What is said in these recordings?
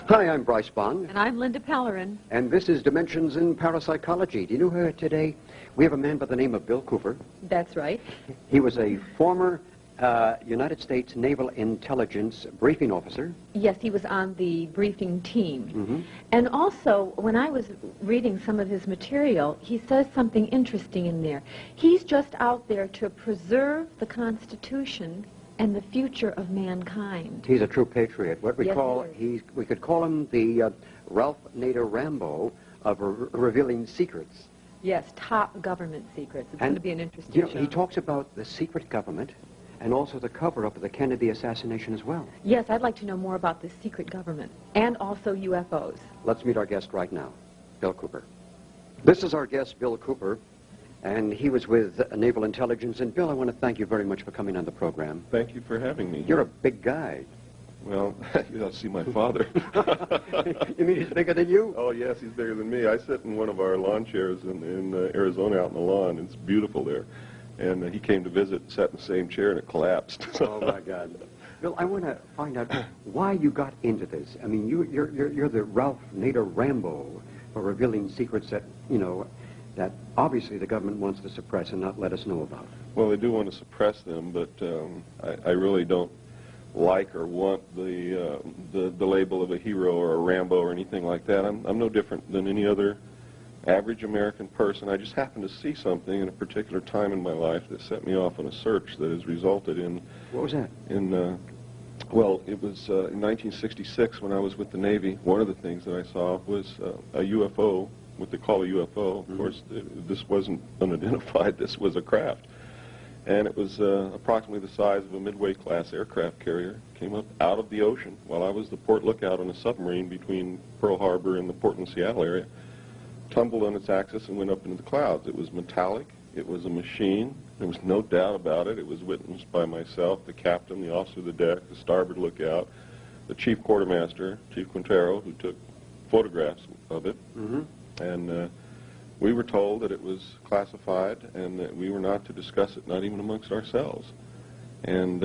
Hi, I'm Bryce Bond. And I'm Linda Pellerin. And this is Dimensions in Parapsychology. Do you know who today? We have a man by the name of Bill Cooper. That's right. He was a former United States Naval Intelligence briefing officer. Yes, he was on the briefing team. Mm-hmm. And also, when I was reading some of his material, he says something interesting in there. He's just out there to preserve the Constitution and the future of mankind. He's a true patriot. What we Yes, call, he we could call him the Ralph Nader Rambo of revealing secrets. Yes, top government secrets. It's going to be an interesting You know, show. he talks about the secret government and also the cover-up of the Kennedy assassination as well. Yes, I'd like to know more about the secret government and also UFOs. Let's meet our guest right now, Bill Cooper. This is our guest, Bill Cooper, and he was with Naval Intelligence. And Bill, I want to thank you very much for coming on the program. Thank you for having me. You're a big guy. Well, you ought to see my father. You mean he's bigger than you? Oh, yes, he's bigger than me. I sit in one of our lawn chairs in Arizona out in the lawn. It's beautiful there. And he came to visit, sat in the same chair, and it collapsed. Oh, my God. Bill, I want to find out why you got into this. I mean, you're the Ralph Nader Rambo for revealing secrets that, you know, that obviously the government wants to suppress and not let us know about. Well, they do want to suppress them, but I really don't like or want the label of a hero or a Rambo or anything like that. I'm no different than any other average American person. I just happened to see something in a particular time in my life that set me off on a search that has resulted in... What was that? Well, it was in 1966 when I was with the Navy. One of the things that I saw was a UFO, what they call a UFO. Mm-hmm. Of course, this wasn't unidentified. This was a craft. And it was approximately the size of a Midway-class aircraft carrier. Came up out of the ocean while I was the port lookout on a submarine between Pearl Harbor and the Portland-Seattle area. Tumbled on its axis and went up into the clouds. It was metallic. It was a machine. There was no doubt about it. It was witnessed by myself, the captain, the officer of the deck, the starboard lookout, the chief quartermaster, Chief Quintero, who took photographs of it. Mm-hmm. And we were told that it was classified and that we were not to discuss it, not even amongst ourselves. And,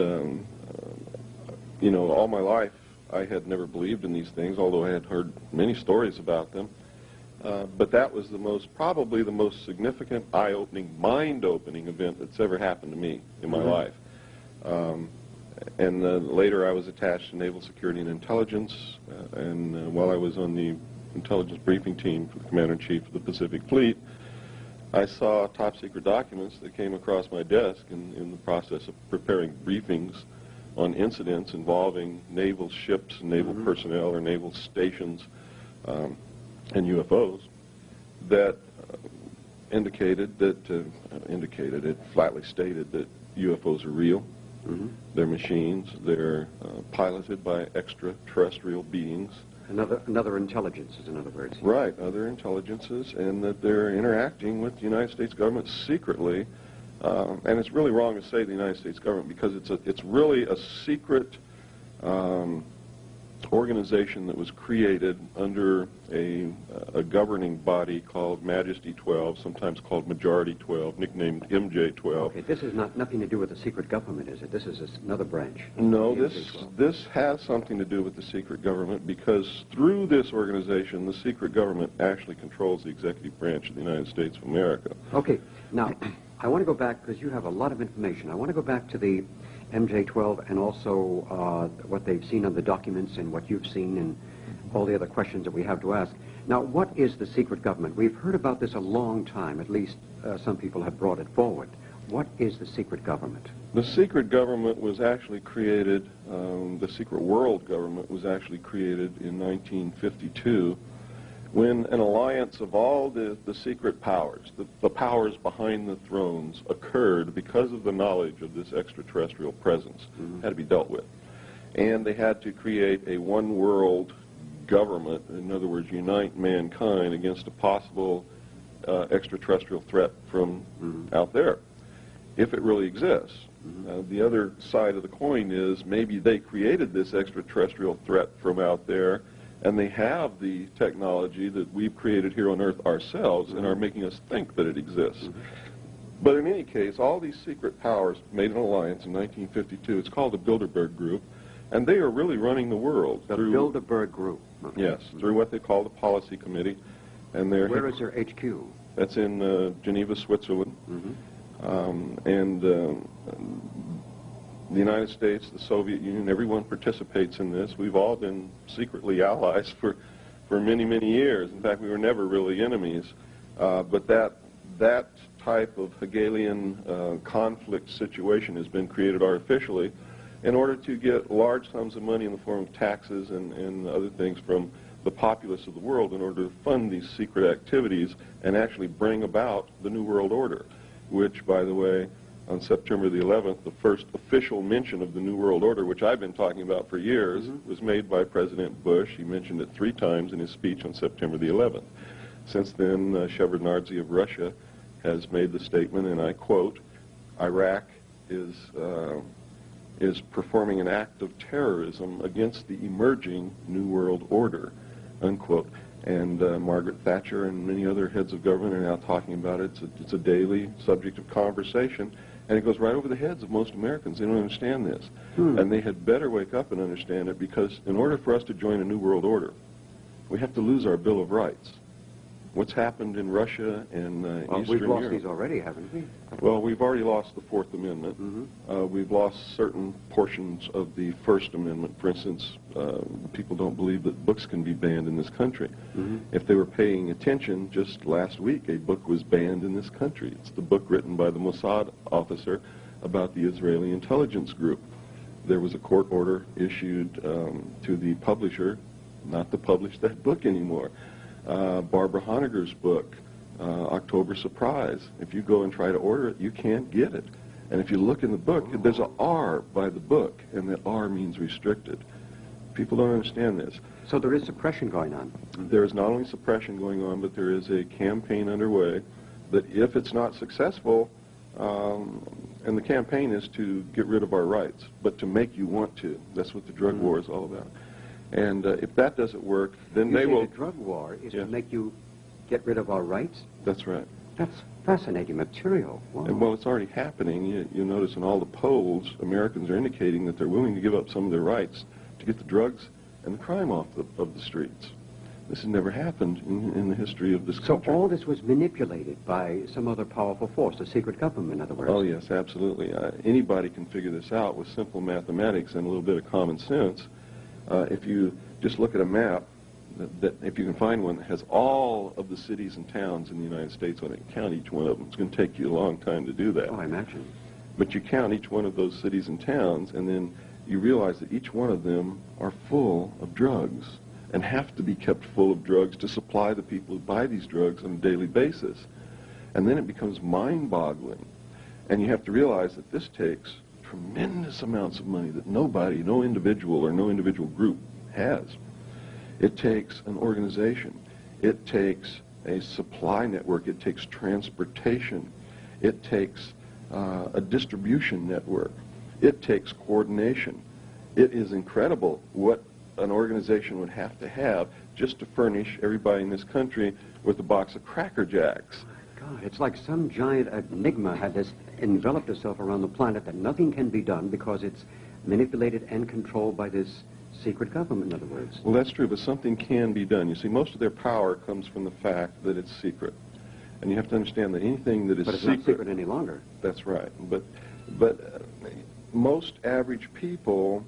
you know, all my life I had never believed in these things, although I had heard many stories about them. But that was probably the most significant, eye-opening, mind-opening event that's ever happened to me in my life. And later I was attached to Naval Security and Intelligence, and while I was on the intelligence briefing team for the Commander-in-Chief of the Pacific Fleet, I saw top-secret documents that came across my desk in the process of preparing briefings on incidents involving naval ships, naval personnel, or naval stations, and UFOs that it flatly stated that UFOs are real. Mm-hmm. They're machines. They're piloted by extraterrestrial beings. Another intelligences, in other words. Right, other intelligences, and that they're interacting with the United States government secretly. And it's really wrong to say the United States government because it's really a secret organization that was created under a governing body called Majesty 12, sometimes called Majority 12, nicknamed MJ12. Okay, this is nothing to do with the secret government, is it? This is another branch. No, this has something to do with the secret government because through this organization, the secret government actually controls the executive branch of the United States of America. Okay, now, I want to go back, because you have a lot of information. I want to go back to the MJ12 and also what they've seen on the documents and what you've seen and all the other questions that we have to ask. Now, what is the secret government? We've heard about this a long time. At least some people have brought it forward. What is the secret government? The secret government was actually created, the secret world government was actually created in 1952 when an alliance of all the secret powers, the powers behind the thrones, occurred because of the knowledge of this extraterrestrial presence, had to be dealt with. And they had to create a one-world government, in other words, unite mankind against a possible extraterrestrial threat from out there, if it really exists. The other side of the coin is maybe they created this extraterrestrial threat from out there, and they have the technology that we've created here on Earth ourselves and are making us think that it exists. But in any case, all these secret powers made an alliance in 1952. It's called the Bilderberg Group, And they are really running the world. The Bilderberg Group. Okay. Yes, through what they call the Policy Committee. And Where is their HQ? That's in Geneva, Switzerland. The United States, the Soviet Union, everyone participates in this. We've all been secretly allies for many, many years. In fact, we were never really enemies. But that type of Hegelian conflict situation has been created artificially in order to get large sums of money in the form of taxes and other things from the populace of the world in order to fund these secret activities and actually bring about the New World Order, which, by the way, on September the 11th, the first official mention of the New World Order, which I've been talking about for years, was made by President Bush. He mentioned it 3 times in his speech on September the 11th. Since then, Shevardnadze of Russia has made the statement, and I quote, Iraq is performing an act of terrorism against the emerging New World Order, unquote. And Margaret Thatcher and many other heads of government are now talking about it. It's a daily subject of conversation, and it goes right over the heads of most Americans. They don't understand this. And they had better wake up and understand it, because in order for us to join a New World Order, we have to lose our Bill of Rights. What's happened in Russia and Eastern we've lost Europe. these already, haven't we? Well, we've already lost the Fourth Amendment. We've lost certain portions of the First Amendment. For instance, people don't believe that books can be banned in this country. If they were paying attention, just last week a book was banned in this country. It's the book written by the Mossad officer about the Israeli intelligence group. There was a court order issued to the publisher not to publish that book anymore. Barbara Honegger's book, October Surprise. If you go and try to order it, you can't get it. And if you look in the book, there's an R by the book, and that R means restricted. People don't understand this. So there is suppression going on. There is not only suppression going on, but there is a campaign underway that if it's not successful, and the campaign is to get rid of our rights, but to make you want to. That's what the drug war is all about. And if that doesn't work, then they will... The drug war is to make you get rid of our rights? That's right. That's fascinating material. Wow. And well, it's already happening. You notice in all the polls, Americans are indicating that they're willing to give up some of their rights to get the drugs and the crime off of the streets. This has never happened in the history of this country. So all this was manipulated by some other powerful force, a secret government, in other words? Oh, yes, absolutely. Anybody can figure this out with simple mathematics and a little bit of common sense. If you just look at a map, if you can find one that has all of the cities and towns in the United States on it, count each one of them. It's going to take you a long time to do that. Oh, I imagine. But you count each one of those cities and towns, and then you realize that each one of them are full of drugs and have to be kept full of drugs to supply the people who buy these drugs on a daily basis. And then it becomes mind-boggling. And you have to realize that this takes tremendous amounts of money that nobody, no individual or no individual group has. It takes an organization. It takes a supply network. It takes transportation. It takes a distribution network. It takes coordination. It is incredible what an organization would have to have just to furnish everybody in this country with a box of Cracker Jacks. God, it's like some giant enigma had this enveloped itself around the planet that nothing can be done because it's manipulated and controlled by this secret government, in other words. Well, that's true, but something can be done. You see, most of their power comes from the fact that it's secret. And you have to understand that anything that is But it's not secret any longer. That's right. But most average people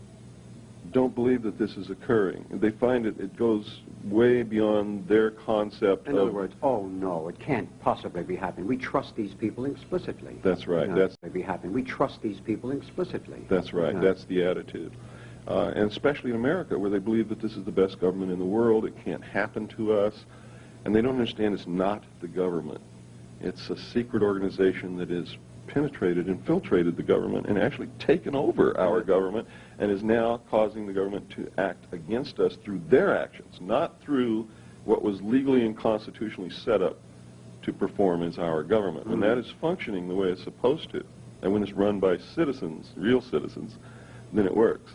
don't believe that this is occurring. They find it goes way beyond their concept In other words, oh no, it can't possibly be happening. We trust these people explicitly. That's right. That's be happening. We trust these people explicitly. That's right. That's the attitude. And especially in America, where they believe that this is the best government in the world, it can't happen to us. And they don't understand it's not the government. It's a secret organization that has penetrated, infiltrated the government, and actually taken over our government, and is now causing the government to act against us through their actions, not through what was legally and constitutionally set up to perform as our government. And that is functioning the way it's supposed to. And when it's run by citizens, real citizens, then it works.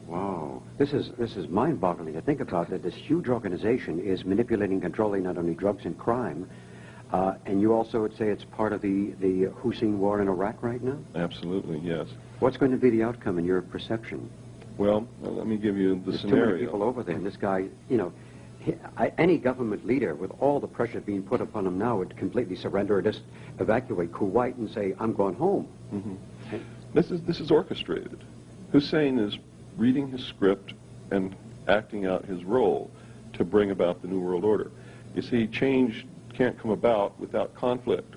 Wow. This is mind-boggling to think about, that this huge organization is manipulating, controlling not only drugs and crime, and you also would say it's part of the Hussein war in Iraq right now? Absolutely, yes. What's going to be the outcome in your perception? Well, let me give you the There's scenario. too many people over there, and this guy, you know, any government leader with all the pressure being put upon him now would completely surrender or just evacuate Kuwait and say, I'm going home. Mm-hmm. This is orchestrated. Hussein is reading his script and acting out his role to bring about the New World Order. You see, change can't come about without conflict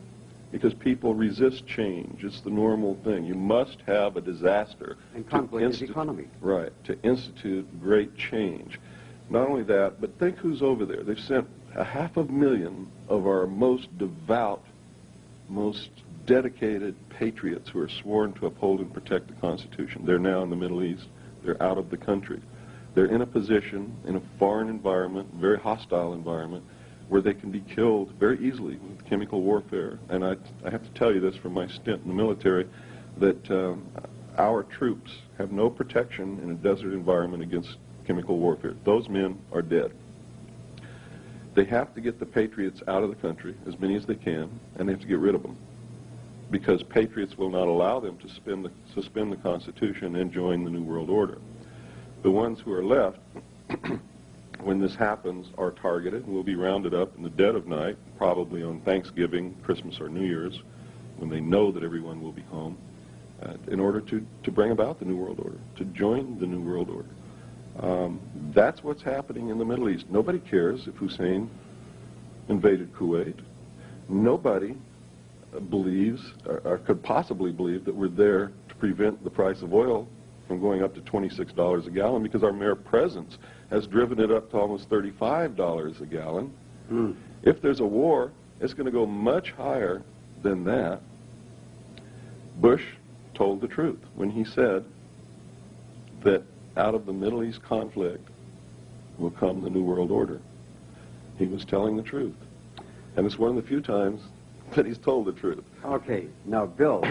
because people resist change. It's the normal thing. You must have a disaster. And conflict is economy. Right, to institute great change. Not only that, but think who's over there. They've sent 500,000 of our most devout, most dedicated patriots who are sworn to uphold and protect the Constitution. They're now in the Middle East. They're out of the country. They're in a position, in a foreign environment, very hostile environment, where they can be killed very easily with chemical warfare. And I have to tell you this from my stint in the military, that our troops have no protection in a desert environment against chemical warfare. Those men are dead. They have to get the patriots out of the country, as many as they can, and they have to get rid of them, because patriots will not allow them to suspend the Constitution and join the New World Order. The ones who are left, when this happens, are targeted and will be rounded up in the dead of night, probably on Thanksgiving, Christmas, or New Year's, when they know that everyone will be home, in order to bring about the New World Order, to join the New World Order. That's what's happening in the Middle East. Nobody cares if Hussein invaded Kuwait. Nobody believes, or could possibly believe, that we're there to prevent the price of oil from going up to $26 a gallon, because our mere presence has driven it up to almost $35 a gallon. If there's a war, it's going to go much higher than that. Bush told the truth when he said that out of the Middle East conflict will come the New World Order. He was telling the truth. And it's one of the few times that he's told the truth. Okay, now, Bill,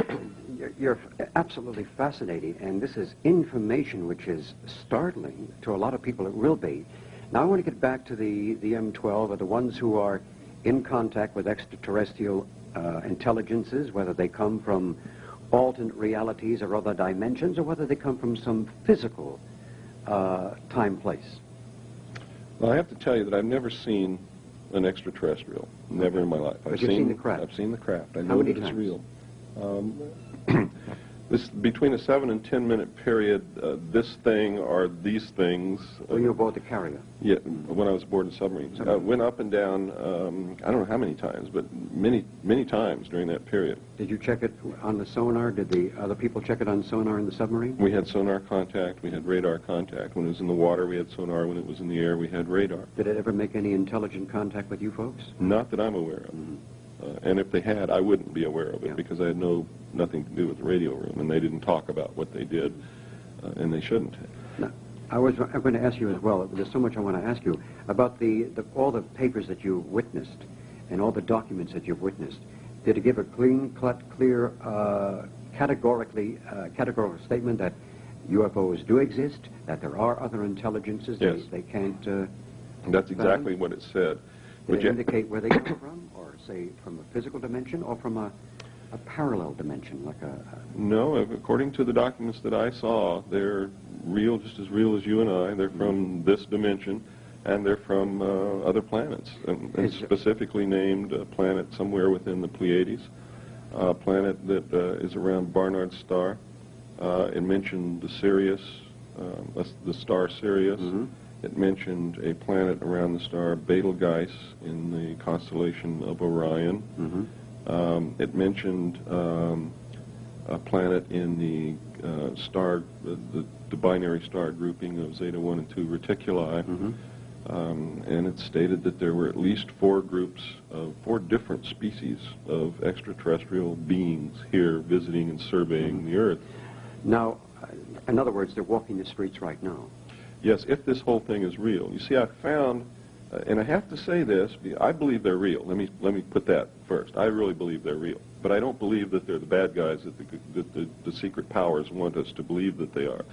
you're absolutely fascinating, and this is information which is startling to a lot of people. It will be. Now, I want to get back to the M12, or the ones who are in contact with extraterrestrial intelligences, whether they come from alternate realities or other dimensions, or whether they come from some physical time, place. Well, I have to tell you that I've never seen an extraterrestrial. Never in my life. But you've seen the craft. I've seen the craft. I How know many that it's times? real. This between a 7 and 10 minute period. This thing or these things. When you were aboard the carrier. Yeah, when I was aboard the submarines. Went up and down. I don't know how many times, but many times during that period. Did you check it on the sonar? Did the other people check it on sonar in the submarine? We had sonar contact. We had radar contact. When it was in the water, we had sonar. When it was in the air, we had radar. Did it ever make any intelligent contact with you folks? Not that I'm aware of. And if they had, I wouldn't be aware of it, because I had nothing to do with the radio room, and they didn't talk about what they did, and they shouldn't. Now, I'm going to ask you as well. There's so much I want to ask you about all the papers that you witnessed and all the documents that you've witnessed. Did it give a clear, categorical statement that UFOs do exist, that there are other intelligences? Yes. They can't... That's exactly what it said. Did it indicate where they come from, or say from a physical dimension, or from a parallel dimension, like a... No, according to the documents that I saw, they're real, just as real as you and I. They're from this dimension, and they're from other planets, and specifically named a planet somewhere within the Pleiades, a planet that is around Barnard's star. It mentioned the Sirius, the star Sirius. It mentioned a planet around the star Betelgeuse in the constellation of Orion. It mentioned a planet in the binary star grouping of Zeta 1 and 2 Reticuli. And it stated that there were at least 4 different species of extraterrestrial beings here visiting and surveying the Earth. Now, in other words, they're walking the streets right now. Yes, if this whole thing is real. You see, I found, and I have to say this, I believe they're real. Let me put that first. I really believe they're real. But I don't believe that they're the bad guys that the secret powers want us to believe that they are.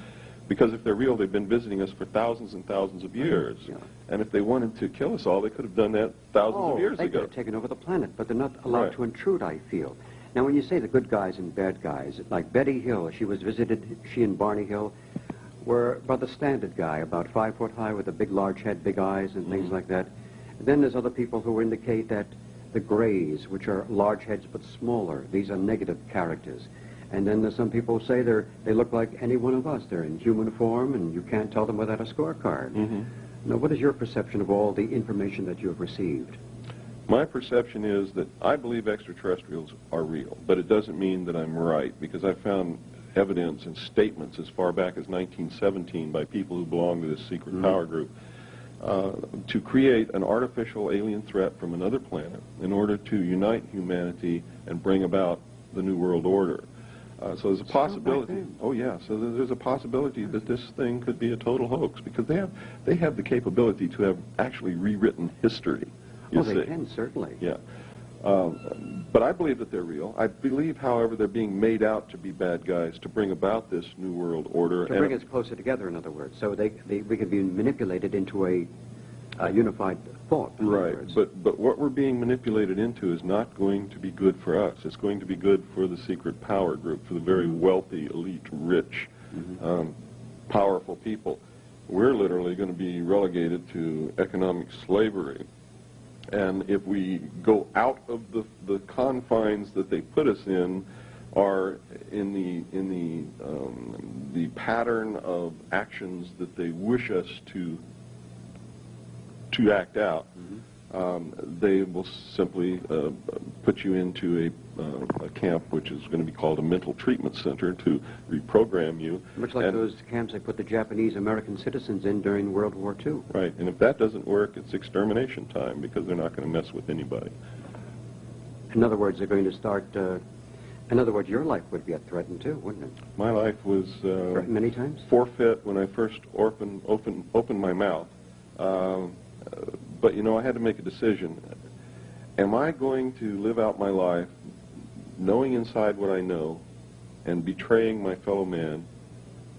Because if they're real, they've been visiting us for thousands and thousands of years. Yeah. And if they wanted to kill us all, they could have done that thousands of years they ago. could have taken over the planet, but they're not allowed to intrude, I feel. Now, when you say the good guys and bad guys, like Betty Hill, she and Barney Hill were about the standard guy, about 5 foot high with a big, large head, big eyes, and things like that. Then there's other people who indicate that the grays, which are large heads but smaller, these are negative characters. And then there's some people who say they look like any one of us. They're in human form, and you can't tell them without a scorecard. Now, what is your perception of all the information that you have received? My perception is that I believe extraterrestrials are real, but it doesn't mean that I'm right, because I found evidence and statements as far back as 1917 by people who belong to this secret power group to create an artificial alien threat from another planet in order to unite humanity and bring about the New World Order. So there's a possibility. Oh yeah, so there's a possibility that this thing could be a total hoax, because they have the capability to have actually rewritten history. They can, certainly. Yeah. But I believe that they're real. I believe, however, they're being made out to be bad guys to bring about this New World Order. To bring us closer together, in other words. So we can be manipulated into a unified thought. Right. But what we're being manipulated into is not going to be good for us. It's going to be good for the secret power group, for the very wealthy, elite, rich, powerful people. We're literally going to be relegated to economic slavery. And if we go out of the confines that they put us in, are in the pattern of actions that they wish us to act out, they will simply put you into a camp which is going to be called a mental treatment center to reprogram you. Much like those camps they put the Japanese American citizens in during World War II. Right, and if that doesn't work, it's extermination time, because they're not going to mess with anybody. In other words, they're going to start... in other words, your life would be threatened too, wouldn't it? My life was... threatened many times? Forfeit when I first opened my mouth. But, you know, I had to make a decision. Am I going to live out my life knowing inside what I know and betraying my fellow man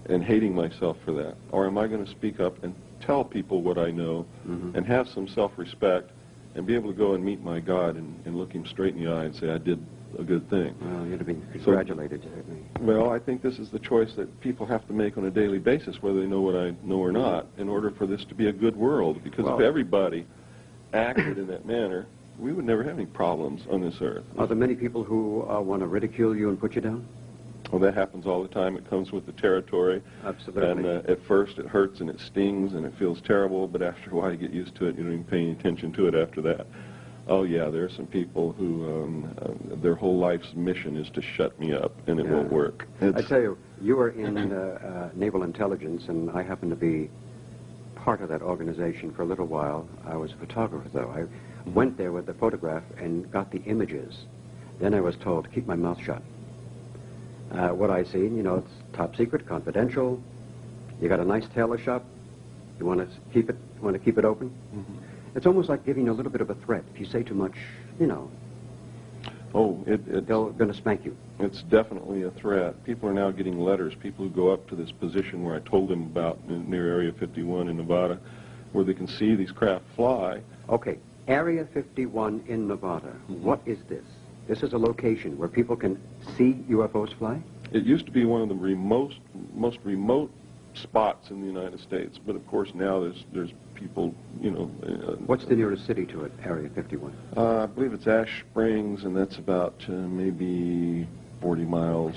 and hating myself for that? Or am I going to speak up and tell people what I know and have some self-respect and be able to go and meet my God and look him straight in the eye and say, I did a good thing? Well, you'd have been congratulated, certainly. Well, I think this is the choice that people have to make on a daily basis, whether they know what I know or not, in order for this to be a good world. Because if everybody acted in that manner, we would never have any problems on this earth. Are there many people who want to ridicule you and put you down? Well, that happens all the time. It comes with the territory. Absolutely. And at first it hurts and it stings and it feels terrible, but after a while you get used to it. You don't even pay any attention to it after that. Oh, yeah, there are some people who their whole life's mission is to shut me up, and it won't work. I tell you, you were in naval intelligence, and I happened to be part of that organization for a little while. I was a photographer, though. I went there with the photograph and got the images. Then I was told to keep my mouth shut. What I seen, you know, it's top secret, confidential. You got a nice tailor shop. You want to keep it open. It's almost like giving you a little bit of a threat. If you say too much, you know, they're going to spank you. It's definitely a threat. People are now getting letters. People who go up to this position where I told them about near Area 51 in Nevada, where they can see these craft fly. Okay, Area 51 in Nevada. What is this? This is a location where people can see UFOs fly? It used to be one of the most remote spots in the United States, but of course now there's people, you know... What's the nearest city to it, Area 51? I believe it's Ash Springs, and that's about maybe 40 miles.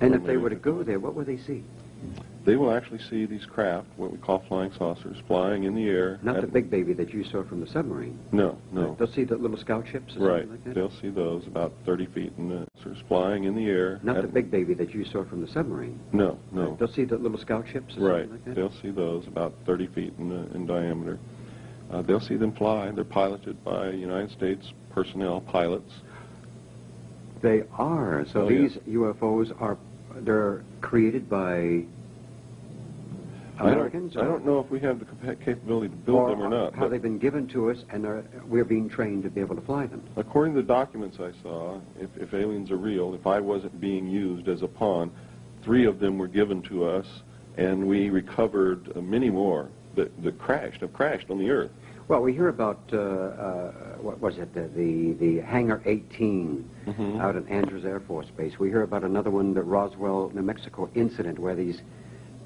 And if they were to go there, what would they see? They will actually see these craft, what we call flying saucers, flying in the air. Not the big baby that you saw from the submarine. No, no. They'll see the little scout ships or something like that? They'll see those about 30 feet in the flying in the air. Not the big baby that you saw from the submarine? No, no. They'll see the little scout ships or something like that? They'll see those about 30 feet in diameter. They'll see them fly. They're piloted by United States personnel, pilots. They are. So these UFOs they're created by Americans? I don't know if we have the capability to build them or not. Have they been given to us and we're being trained to be able to fly them? According to the documents I saw, if aliens are real, if I wasn't being used as a pawn, 3 of them were given to us, and we recovered many more that have crashed on the Earth. Well, we hear about, what was it, the Hangar 18 out at Andrews Air Force Base. We hear about another one, the Roswell, New Mexico incident, where these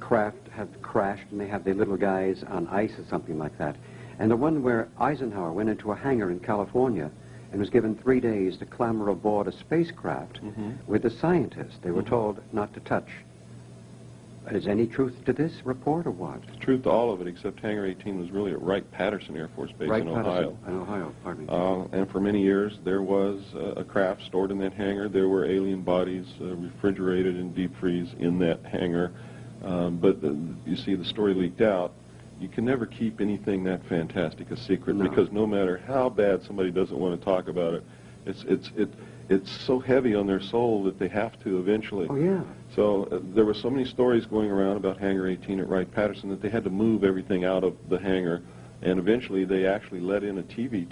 craft have crashed and they have the little guys on ice or something like that. And the one where Eisenhower went into a hangar in California and was given 3 days to clamber aboard a spacecraft with the scientists. They were told not to touch. Is any truth to this report or what? Truth to all of it, except Hangar 18 was really at Wright-Patterson Air Force Base in Ohio. In Ohio, pardon me. And for many years, there was a craft stored in that hangar. There were alien bodies refrigerated in deep freeze in that hangar. You see, the story leaked out. You can never keep anything that fantastic a secret because no matter how bad somebody doesn't want to talk about it, it's so heavy on their soul that they have to eventually. Oh, yeah. So there were so many stories going around about Hangar 18 at Wright-Patterson that they had to move everything out of the hangar, and eventually they actually let in a TV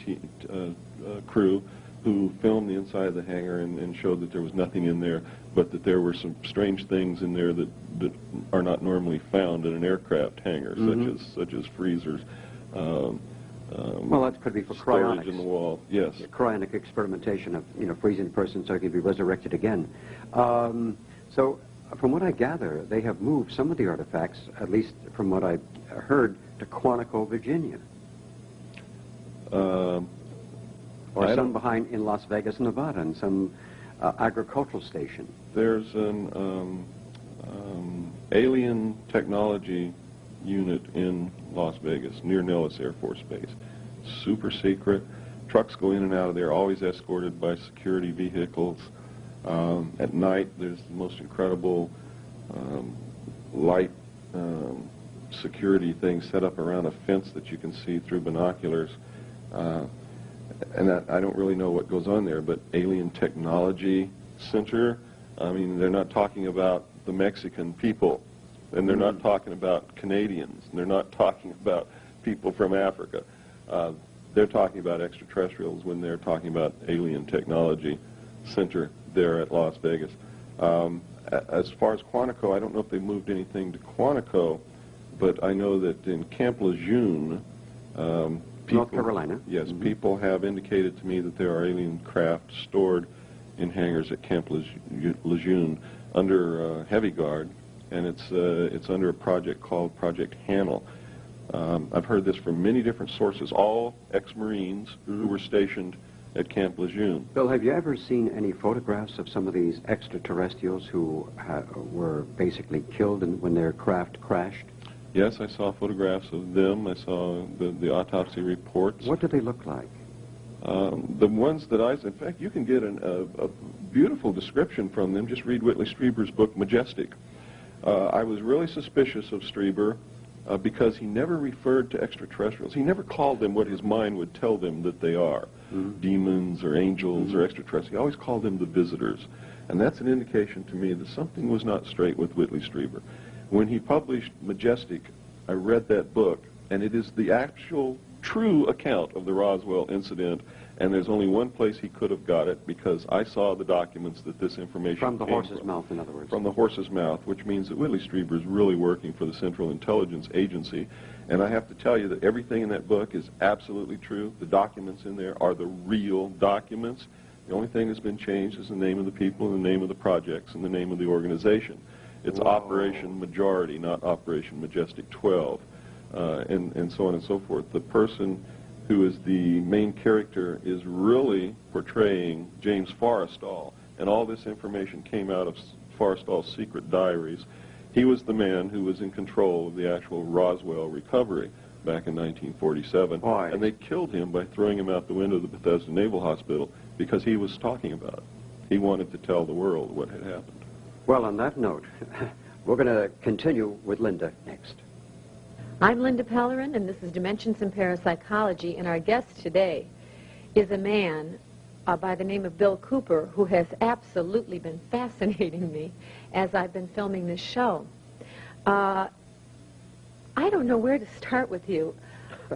crew who filmed the inside of the hangar and showed that there was nothing in there, but that there were some strange things in there that are not normally found in an aircraft hangar, such as freezers. Well, that could be for storage cryonics. in the wall. Yes. Cryonic experimentation of freezing a person so he can be resurrected again. So, from what I gather, they have moved some of the artifacts, at least from what I heard, to Quantico, Virginia. Or some behind in Las Vegas, Nevada, and some agricultural station. There's an alien technology unit in Las Vegas, near Nellis Air Force Base. Super secret. Trucks go in and out of there, always escorted by security vehicles. At night, there's the most incredible light security things set up around a fence that you can see through binoculars. And I don't really know what goes on there, but Alien Technology Center, I mean, they're not talking about the Mexican people, and they're not talking about Canadians, and they're not talking about people from Africa. They're talking about extraterrestrials when they're talking about Alien Technology Center there at Las Vegas. As far as Quantico, I don't know if they moved anything to Quantico, but I know that in Camp Lejeune, North Carolina. Yes, people have indicated to me that there are alien craft stored in hangars at Camp Lejeune under heavy guard, and it's under a project called Project Hanel. I've heard this from many different sources, all ex-Marines who were stationed at Camp Lejeune. Bill, have you ever seen any photographs of some of these extraterrestrials who were basically killed when their craft crashed? Yes, I saw photographs of them. I saw the autopsy reports. What do they look like? The ones that in fact, you can get a beautiful description from them. Just read Whitley Strieber's book, Majestic. I was really suspicious of Strieber because he never referred to extraterrestrials. He never called them what his mind would tell them that they are, demons or angels or extraterrestrials. He always called them the visitors. And that's an indication to me that something was not straight with Whitley Strieber. When he published Majestic, I read that book, and it is the actual true account of the Roswell incident, and there's only one place he could have got it, because I saw the documents that this information From the came horse's mouth, in other words. From the horse's mouth, which means that Whitley Strieber is really working for the Central Intelligence Agency. And I have to tell you that everything in that book is absolutely true. The documents in there are the real documents. The only thing that's been changed is the name of the people, and the name of the projects, and the name of the organization. It's Operation Majority, not Operation Majestic 12, and so on and so forth. The person who is the main character is really portraying James Forrestal, and all this information came out of Forrestal's secret diaries. He was the man who was in control of the actual Roswell recovery back in 1947. Why? And they killed him by throwing him out the window of the Bethesda Naval Hospital because he was talking about it. He wanted to tell the world what had happened. Well, on that note, we're going to continue with Linda next. I'm Linda Pellerin, and this is Dimensions in Parapsychology, and our guest today is a man by the name of Bill Cooper, who has absolutely been fascinating me as I've been filming this show. I don't know where to start with you,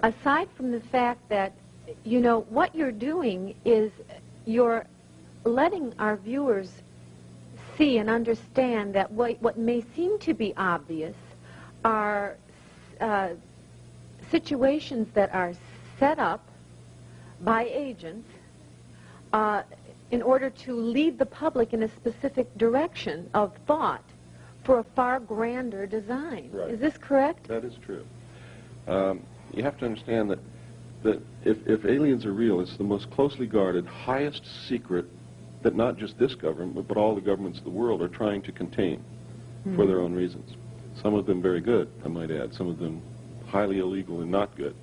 aside from the fact that, you know, what you're doing is you're letting our viewers see and understand that what may seem to be obvious are situations that are set up by agents in order to lead the public in a specific direction of thought for a far grander design. Right. Is this correct? That is true. You have to understand that if aliens are real, it's the most closely guarded, highest secret that not just this government, but all the governments of the world are trying to contain for their own reasons. Some of them very good, I might add. Some of them highly illegal and not good.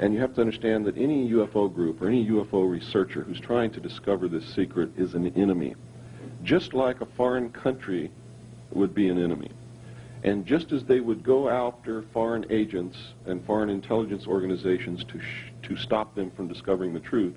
And you have to understand that any UFO group or any UFO researcher who's trying to discover this secret is an enemy. Just like a foreign country would be an enemy. And just as they would go after foreign agents and foreign intelligence organizations to stop them from discovering the truth,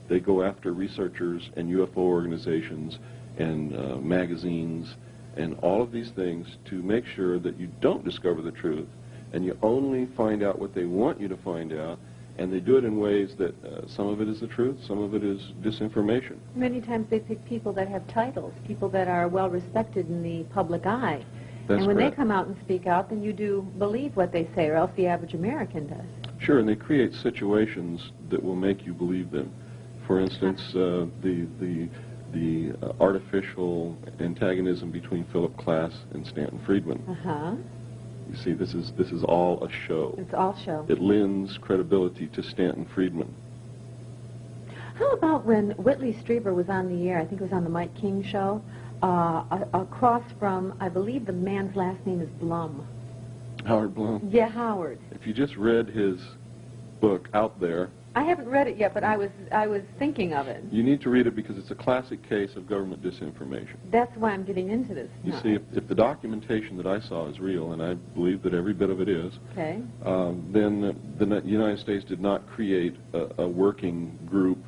they go after researchers and UFO organizations and magazines and all of these things to make sure that you don't discover the truth and you only find out what they want you to find out, and they do it in ways that some of it is the truth, some of it is disinformation. Many times they pick people that have titles, people that are well respected in the public eye. That's and when correct. they come out and speak out, then you do believe what they say, or else the average American does. Sure, and they create situations that will make you believe them. For instance, the artificial antagonism between Philip Klass and Stanton Friedman. Uh-huh. You see, this is all a show. It's all show. It lends credibility to Stanton Friedman. How about when Whitley Strieber was on the air, I think it was on the Mike King show, across from, I believe the man's last name is Blum. Howard Blum. Yeah, Howard. If you just read his book, Out There, I haven't read it yet, but I was thinking of it. you need to read it because it's a classic case of government disinformation. That's why I'm getting into this. You now. see, if the documentation that I saw is real, and I believe that every bit of it is, Okay. then the United States did not create a working group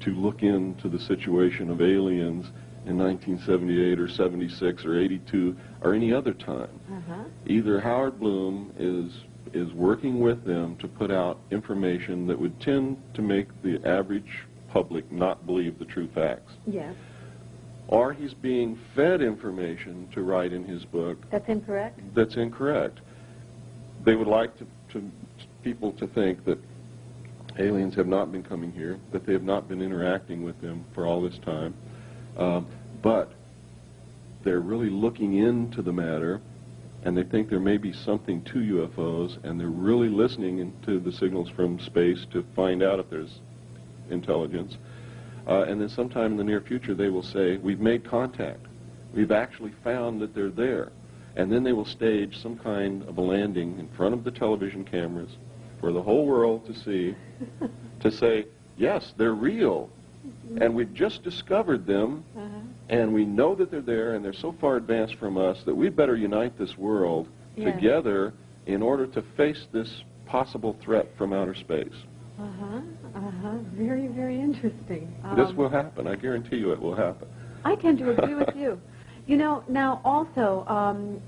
to look into the situation of aliens in 1978 or 76 or 82 or any other time. Uh-huh. Either Howard Bloom is working with them to put out information that would tend to make the average public not believe the true facts, Yes. or he's being fed information to write in his book That's incorrect? that's incorrect. They would like people to think that aliens have not been coming here, that they have not been interacting with them for all this time, but they're really looking into the matter, and they think there may be something to UFOs, and they're really listening to the signals from space to find out if there's intelligence. And then sometime in the near future they will say, we've made contact. We've actually found that they're there. And then they will stage some kind of a landing in front of the television cameras for the whole world to see, to say, yes, they're real, and we've just discovered them, and we know that they're there, and they're so far advanced from us that we'd better unite this world together in order to face this possible threat from outer space. Very, very interesting. This will happen. I guarantee you it will happen. I tend to agree with you. You know, now also,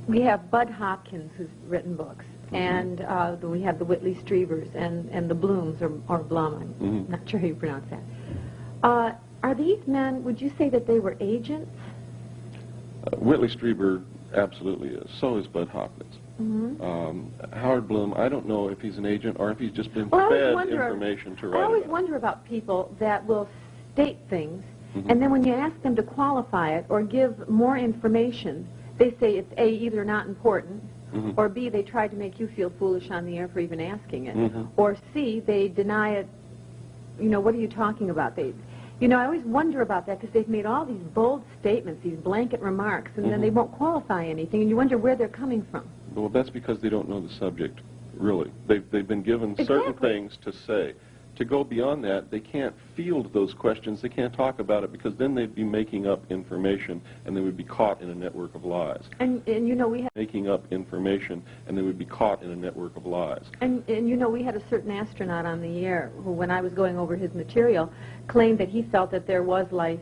we have Bud Hopkins, who's written books, and we have the Whitley Striebers and the Blooms, or Blum, I'm not sure how you pronounce that. Are these men, would you say that they were agents? Whitley Strieber absolutely is. So is Bud Hopkins. Howard Bloom, I don't know if he's an agent or if he's just been fed information to write I always about. wonder about people that will state things, and then when you ask them to qualify it or give more information, they say it's A, either not important, or B, they tried to make you feel foolish on the air for even asking it, or C, they deny it. You know, what are you talking about? You know, I always wonder about that because they've made all these bold statements, these blanket remarks, and then they won't qualify anything, and you wonder where they're coming from. Well, that's because they don't know the subject, really. They've been given certain things to say. To go beyond that, they can't field those questions. They can't talk about it because then they'd be making up information and they would be caught in a network of lies. And you know, we had Making up information and they would be caught in a network of lies. And you know, we had a certain astronaut on the air who, when I was going over his material, claimed that he felt that there was life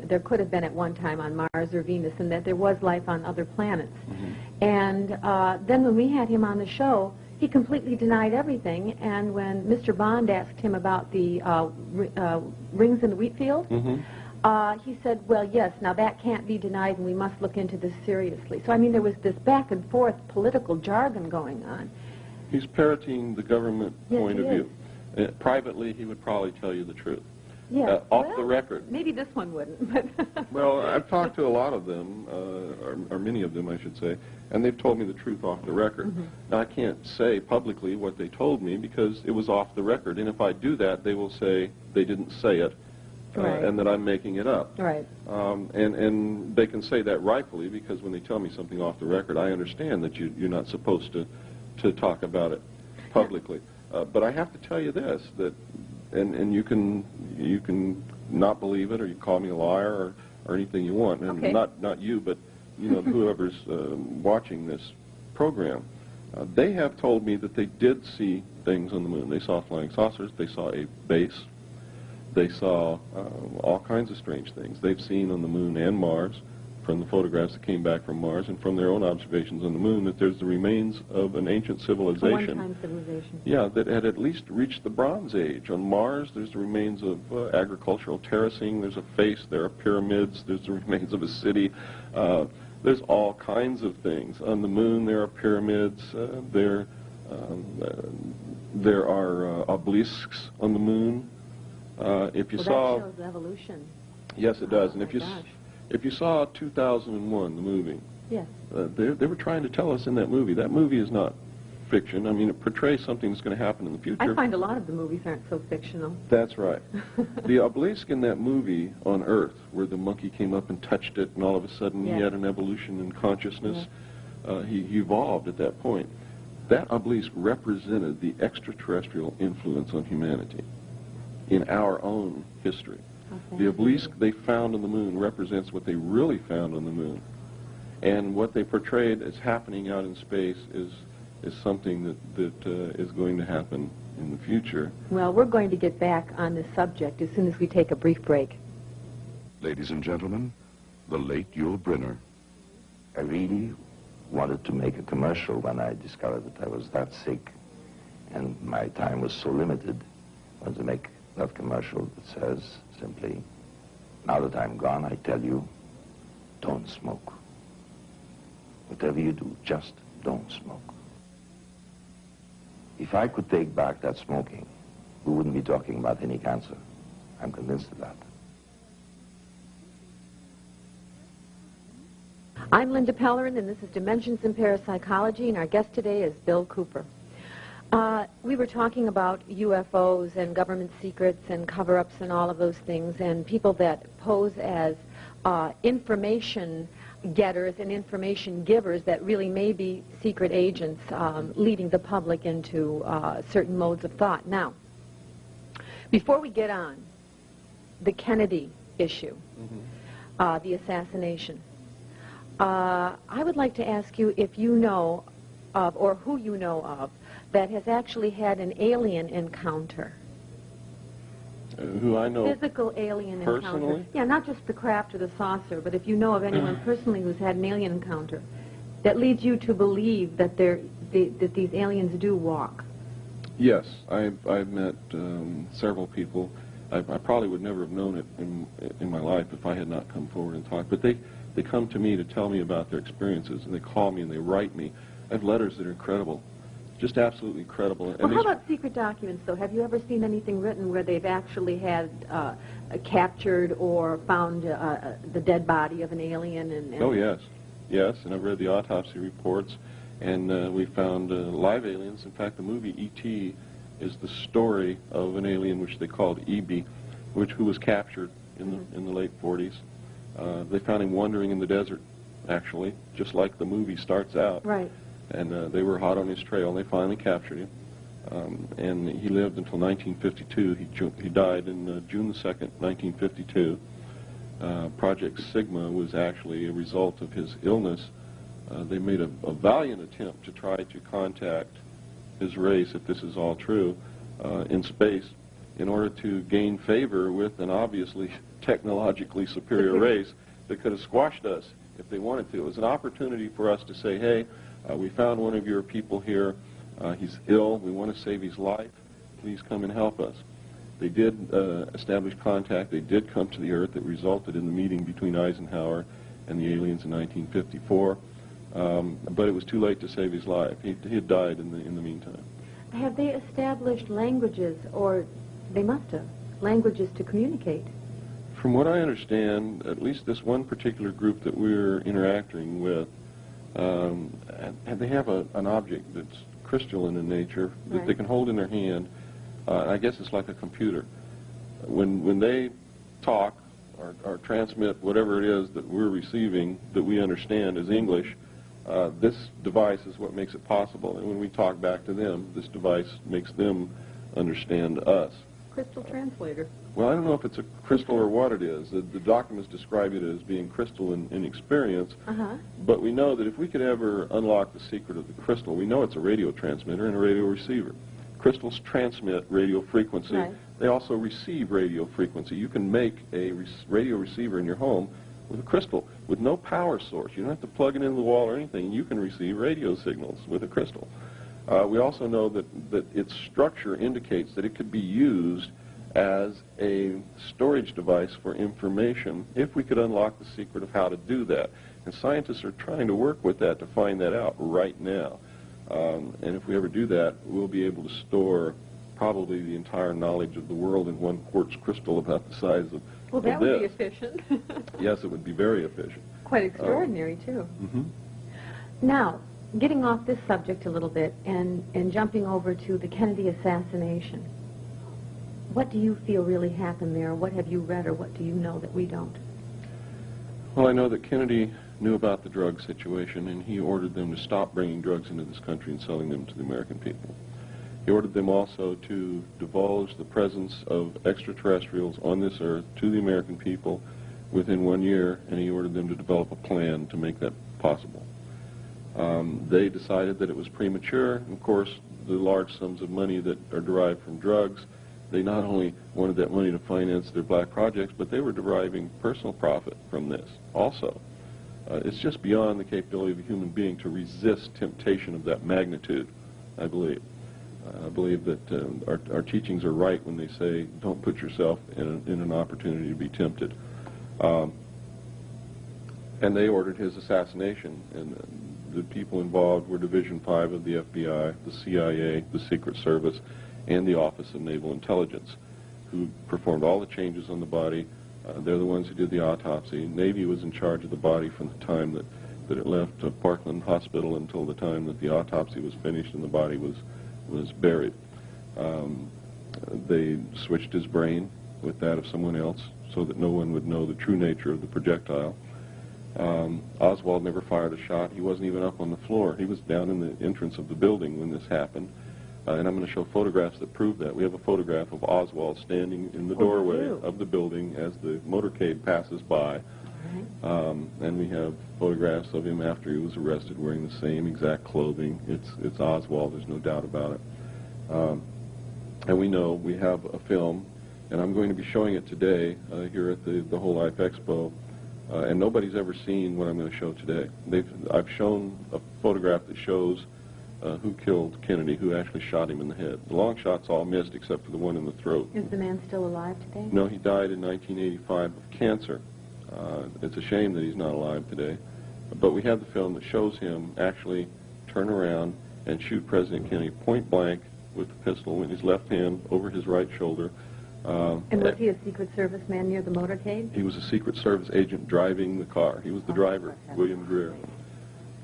there could have been at one time on Mars or Venus, and that there was life on other planets. And then when we had him on the show, he completely denied everything, and when Mr. Bond asked him about the rings in the wheat field, he said, well, yes, now that can't be denied, and we must look into this seriously. So, I mean, there was this back and forth political jargon going on. He's parroting the government Yes, point he of view. Privately, he would probably tell you the truth. Yeah. off Well, the record. Maybe this one wouldn't, but... Well, I've talked to a lot of them, or many of them, I should say, and they've told me the truth off the record. Now, I can't say publicly what they told me because it was off the record, and if I do that, they will say they didn't say it, and that I'm making it up. Right. And they can say that rightfully because when they tell me something off the record, I understand that you're not supposed to talk about it publicly. But I have to tell you this, that, and you can not believe it, or you call me a liar, or anything you want, and not you, but whoever's watching this program. They have told me that they did see things on the moon. They saw flying saucers. They saw a base. They saw all kinds of strange things. They've seen on the moon and Mars, from the photographs that came back from Mars, and from their own observations on the moon, that there's the remains of an ancient civilization. A one-time civilization. Yeah, that had at least reached the Bronze Age. On Mars, there's the remains of agricultural terracing. There's a face. There are pyramids. There's the remains of a city. There's all kinds of things. On the moon, there are pyramids. There are obelisks on the moon. If you saw, that shows evolution. yes, it does. And Gosh. if you saw 2001, the movie, Yes. they were trying to tell us in that movie. That movie is not fiction. I mean, it portrays something that's going to happen in the future. I find a lot of the movies aren't so fictional. That's right. The obelisk in that movie on Earth, where the monkey came up and touched it, and all of a sudden he had an evolution in consciousness. He evolved at that point. That obelisk represented the extraterrestrial influence on humanity in our own history. The obelisk they found on the moon represents what they really found on the moon. And what they portrayed as happening out in space is something that is going to happen in the future. Well, we're going to get back on this subject as soon as we take a brief break. Ladies and gentlemen, the late Yul Brynner. I really wanted to make a commercial when I discovered that I was that sick and my time was so limited. I wanted to make that commercial that says simply, now that I'm gone, I tell you, don't smoke. Whatever you do, just don't smoke. If I could take back that smoking, we wouldn't be talking about any cancer. I'm convinced of that. I'm Linda Pellerin, and this is Dimensions in Parapsychology, and our guest today is Bill Cooper. We were talking about UFOs and government secrets and cover-ups and all of those things, and people that pose as information getters and information givers that really may be secret agents leading the public into certain modes of thought. Now, before we get on the Kennedy issue, the assassination, I would like to ask you if you know of, or who you know of, that has actually had an alien encounter. Who I know Physical alien personally? encounter. Yeah, not just the craft or the saucer, but if you know of anyone personally who's had an alien encounter that leads you to believe that that these aliens do walk. Yes, I've met several people. I probably would never have known it in my life if I had not come forward and talked. But they come to me to tell me about their experiences, and they call me and they write me. I have letters that are incredible, just absolutely incredible. Well, how about secret documents, though? Have you ever seen anything written where they've actually had captured or found the dead body of an alien? And Oh, yes. Yes, and I've read the autopsy reports, and we found live aliens. In fact, the movie E.T. is the story of an alien which they called E.B., who was captured in the late 40s. They found him wandering in the desert, actually, just like the movie starts out. Right. And they were hot on his trail, and they finally captured him. And he lived until 1952. He died in June the 2nd, 1952. Project Sigma was actually a result of his illness. They made a valiant attempt to try to contact his race, if this is all true, in space, in order to gain favor with an obviously technologically superior race that could have squashed us if they wanted to. It was an opportunity for us to say, hey, we found one of your people here. He's ill. We want to save his life. Please come and help us. They did establish contact. They did come to the Earth. It resulted in the meeting between Eisenhower and the aliens in 1954. But it was too late to save his life. He had died in the meantime. Have they established languages, or they must have, languages to communicate. From what I understand, at least this one particular group that we're interacting with, and they have an object that's crystalline in nature that Right. they can hold in their hand. I guess it's like a computer. When they talk or transmit whatever it is that we're receiving that we understand as English, this device is what makes it possible. And when we talk back to them, this device makes them understand us. Crystal translator. Well, I don't know if it's a crystal or what it is. The documents describe it as being crystal in experience. Uh-huh. But we know that if we could ever unlock the secret of the crystal, we know it's a radio transmitter and a radio receiver. Crystals transmit radio frequency. Right. They also receive radio frequency. You can make a radio receiver in your home with a crystal, with no power source. You don't have to plug it into the wall or anything. You can receive radio signals with a crystal. We also know that its structure indicates that it could be used as a storage device for information if we could unlock the secret of how to do that. And scientists are trying to work with that to find that out right now. And if we ever do that, we'll be able to store probably the entire knowledge of the world in one quartz crystal about the size of Well, that of would be this. efficient. Yes, it would be very efficient. Quite extraordinary, too. Mm-hmm. Now, getting off this subject a little bit and jumping over to the Kennedy assassination, what do you feel really happened there? What have you read or what do you know that we don't? Well, I know that Kennedy knew about the drug situation, and he ordered them to stop bringing drugs into this country and selling them to the American people. He ordered them also to divulge the presence of extraterrestrials on this earth to the American people within 1 year, and he ordered them to develop a plan to make that possible. They decided that it was premature. Of course, the large sums of money that are derived from drugs, they not only wanted that money to finance their black projects, but they were deriving personal profit from this also. It's just beyond the capability of a human being to resist temptation of that magnitude, I believe. I believe that our teachings are right when they say, don't put yourself in an opportunity to be tempted. And they ordered his assassination, and the people involved were Division 5 of the FBI, the CIA, the Secret Service, and the Office of Naval Intelligence, who performed all the changes on the body. They're the ones who did the autopsy. Navy was in charge of the body from the time that it left Parkland Hospital until the time that the autopsy was finished and the body was buried. They switched his brain with that of someone else so that no one would know the true nature of the projectile. Oswald never fired a shot. He wasn't even up on the floor. He was down in the entrance of the building when this happened. And I'm going to show photographs that prove that. We have a photograph of Oswald standing in the doorway of the building as the motorcade passes by. And we have photographs of him after he was arrested wearing the same exact clothing. It's Oswald, there's no doubt about it. And we know we have a film, and I'm going to be showing it today here at the Whole Life Expo. And nobody's ever seen what I'm going to show today. I've shown a photograph that shows who killed Kennedy, who actually shot him in the head. The long shots all missed except for the one in the throat. Is the man still alive today? No, he died in 1985 of cancer. It's a shame that he's not alive today. But we have the film that shows him actually turn around and shoot President Kennedy point blank with the pistol in his left hand over his right shoulder. And was he a Secret Service man near the motorcade? He was a Secret Service agent driving the car. He was the driver, William Greer.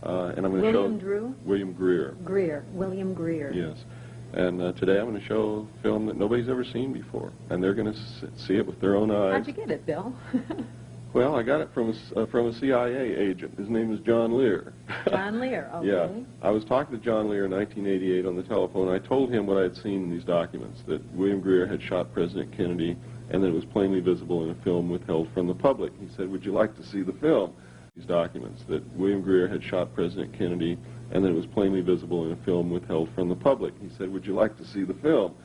And I'm going to show William Drew? William Greer. Greer. William Greer. Yes. And today I'm going to show a film that nobody's ever seen before, and they're going to see it with their own eyes. How'd you get it, Bill? Well, I got it from a CIA agent. His name is John Lear. John Lear, okay. Yeah. I was talking to John Lear in 1988 on the telephone. I told him what I had seen in these documents, that William Greer had shot President Kennedy, and that it was plainly visible in a film withheld from the public. He said, would you like to see the film? These documents, that William Greer had shot President Kennedy, and that it was plainly visible in a film withheld from the public. He said, would you like to see the film?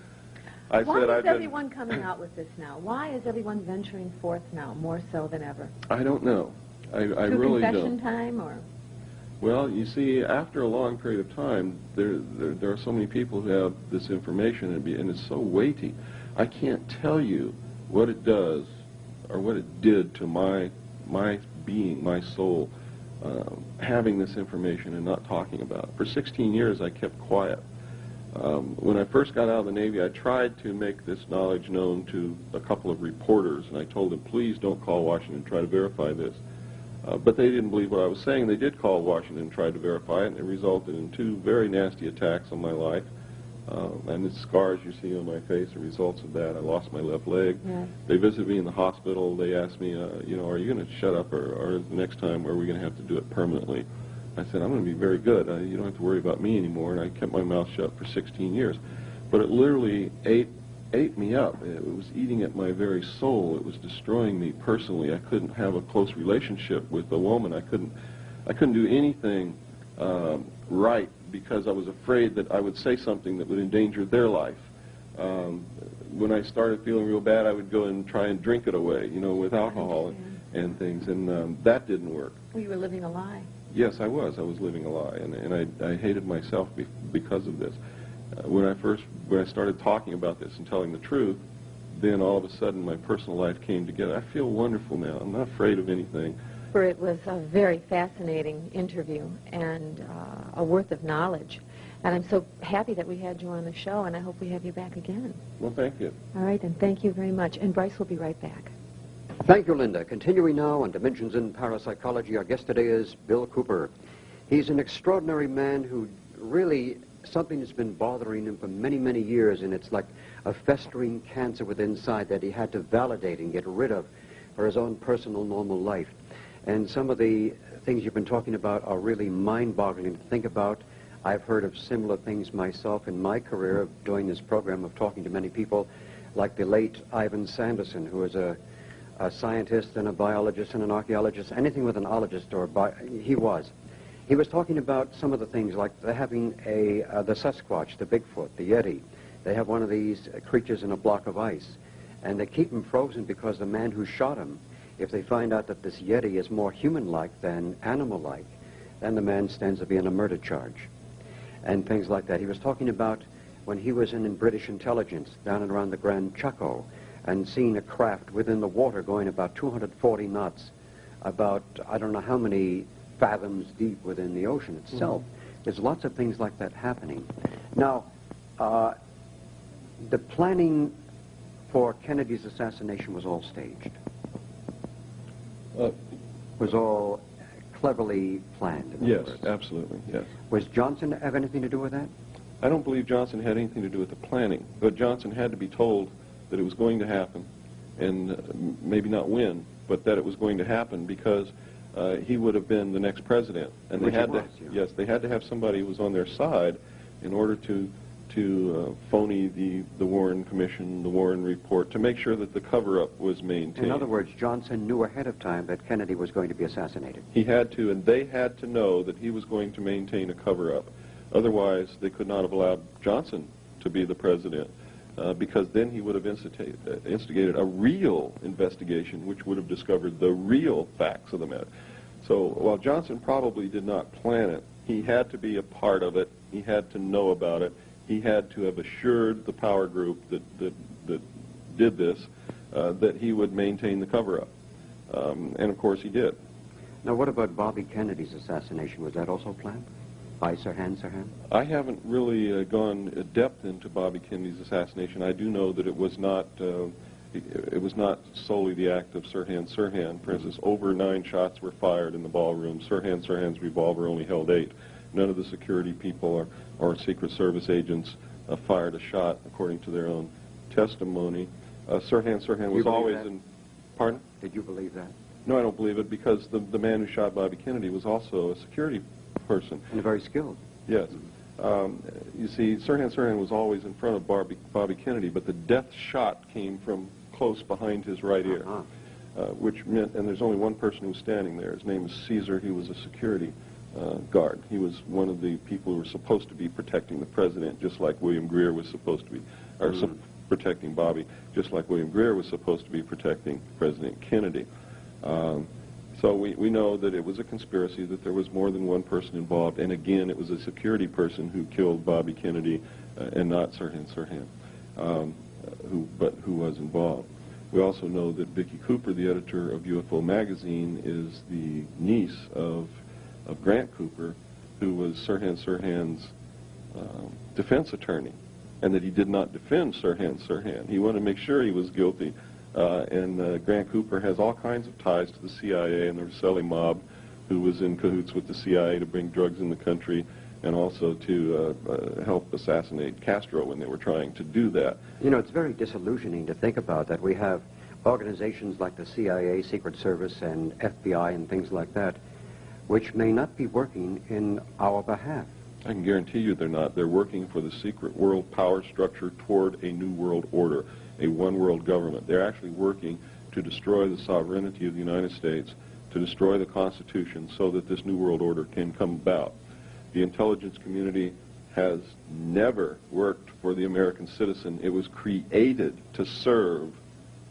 Why is everyone coming out with this now? Why is everyone venturing forth now, more so than ever? I don't know. I True really confession don't. time, or? Well, you see, after a long period of time, there are so many people who have this information, and it's so weighty. I can't tell you what it does or what it did to my being, my soul, having this information and not talking about it. For 16 years, I kept quiet. When I first got out of the Navy, I tried to make this knowledge known to a couple of reporters, and I told them, please don't call Washington and try to verify this. But they didn't believe what I was saying. They did call Washington and tried to verify it, and it resulted in 2 very nasty attacks on my life. And the scars you see on my face are results of that. I lost my left leg. Yes. They visited me in the hospital. They asked me, you know, are you going to shut up, or the next time are we going to have to do it permanently? I said, I'm going to be very good. You don't have to worry about me anymore. And I kept my mouth shut for 16 years. But it literally ate me up. It was eating at my very soul. It was destroying me personally. I couldn't have a close relationship with a woman. I couldn't do anything right because I was afraid that I would say something that would endanger their life. When I started feeling real bad, I would go and try and drink it away, you know, with alcohol and things, and that didn't work. Well, you were living a lie. Yes, I was. I was living a lie, and I hated myself because of this. When I started talking about this and telling the truth, then all of a sudden my personal life came together. I feel wonderful now. I'm not afraid of anything. For it was a very fascinating interview and a worth of knowledge. And I'm so happy that we had you on the show, and I hope we have you back again. Well, thank you. All right, then thank you very much. And Bryce will be right back. Thank you, Linda. Continuing now on Dimensions in Parapsychology, our guest today is Bill Cooper. He's an extraordinary man who really, something has been bothering him for many, many years, and it's like a festering cancer within inside that he had to validate and get rid of for his own personal, normal life. And some of the things you've been talking about are really mind-boggling to think about. I've heard of similar things myself in my career of doing this program, of talking to many people, like the late Ivan Sanderson, who is a scientist and a biologist and an archaeologist, anything with an ologist, he was. He was talking about some of the things, like they're having the Sasquatch, the Bigfoot, the Yeti. They have one of these creatures in a block of ice, and they keep him frozen because the man who shot him, if they find out that this Yeti is more human-like than animal-like, then the man stands to be on a murder charge, and things like that. He was talking about when he was in British intelligence down and around the Grand Chaco, and seeing a craft within the water going about 240 knots, about I don't know how many fathoms deep within the ocean itself. There's lots of things like that happening. Now, the planning for Kennedy's assassination was all staged. Was all cleverly planned. Yes, absolutely, yes. Was Johnson have anything to do with that? I don't believe Johnson had anything to do with the planning, but Johnson had to be told that it was going to happen, and maybe not when, but that it was going to happen because he would have been the next president, and they had to. Yes, they had to have somebody who was on their side in order to phony the Warren Commission, the Warren Report, to make sure that the cover-up was maintained. In other words, Johnson knew ahead of time that Kennedy was going to be assassinated. He had to, and they had to know that he was going to maintain a cover-up. Otherwise, they could not have allowed Johnson to be the president, because then he would have instigated a real investigation which would have discovered the real facts of the matter. So while Johnson probably did not plan it, he had to be a part of it. He had to know about it. He had to have assured the power group that did this that he would maintain the cover-up. And of course he did. Now what about Bobby Kennedy's assassination? Was that also planned by Sirhan Sirhan? I haven't really gone depth into Bobby Kennedy's assassination. I do know that it was not solely the act of Sirhan Sirhan. For instance, over 9 shots were fired in the ballroom. Sirhan Sirhan's revolver only held 8. None of the security people or Secret Service agents fired a shot, according to their own testimony. Sirhan Sirhan was always in... Pardon? Did you believe that? No, I don't believe it, because the man who shot Bobby Kennedy was also a security person. And very skilled. Yes. You see, Sirhan Sirhan was always in front of Bobby Kennedy, but the death shot came from close behind his right ear, which meant, and there's only one person who was standing there. His name is Caesar. He was a security guard. He was one of the people who were supposed to be protecting the president, just like William Greer was supposed to be, or protecting Bobby, just like William Greer was supposed to be protecting President Kennedy. So we know that it was a conspiracy, that there was more than one person involved, and again, it was a security person who killed Bobby Kennedy and not Sirhan Sirhan, who was involved. We also know that Vicki Cooper, the editor of UFO magazine, is the niece of Grant Cooper, who was Sirhan Sirhan's defense attorney, and that he did not defend Sirhan. He wanted to make sure he was guilty. And Grant Cooper has all kinds of ties to the CIA and the Roswell mob, who was in cahoots with the CIA to bring drugs in the country, and also to help assassinate Castro when they were trying to do that. You know, it's very disillusioning to think about that we have organizations like the CIA, Secret Service, and FBI, and things like that, which may not be working in our behalf. I can guarantee you they're not. They're working for the secret world power structure toward a new world order, a one-world government. They're actually working to destroy the sovereignty of the United States, to destroy the Constitution so that this new world order can come about. The intelligence community has never worked for the American citizen. It was created to serve